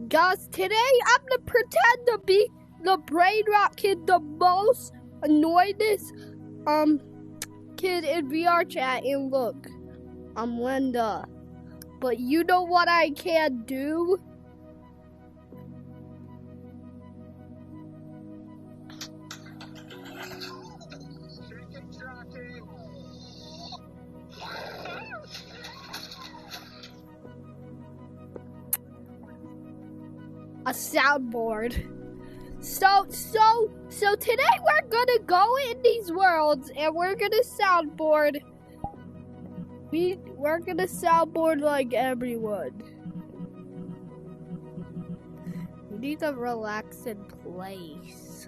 Guys, today I'm gonna pretend to be the brain rot kid, the most annoyedest kid in VR chat, and look, I'm Linda. But you know what I can do? A soundboard. So today we're gonna go in these worlds and we're gonna soundboard. We're gonna soundboard like everyone. We need a relaxing place.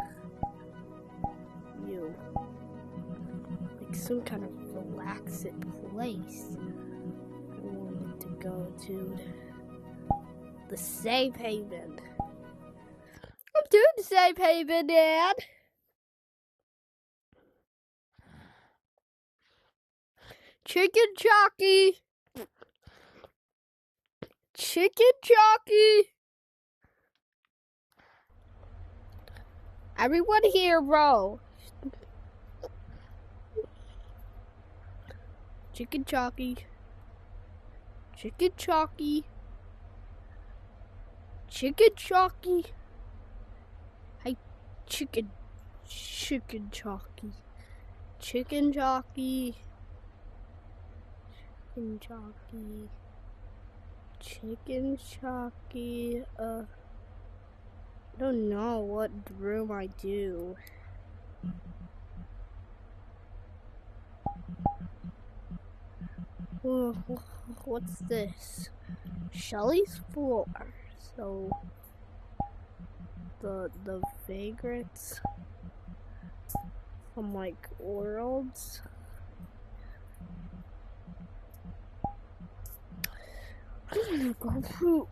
Like some kind of relaxing place. I wanted to go to the safe haven. I'm doing the safe haven, Dad. Chicken Jockey. Chicken Jockey. Everyone here, row. Chicken Jockey. Chicken Jockey. Chicken Jockey. Hi, Chicken Jockey. Chicken Jockey. Chicken Jockey. Chicken Jockey. I don't know what room I do. What's this? Shelly's floor. So the vagrants from like worlds. I'm gonna go poop.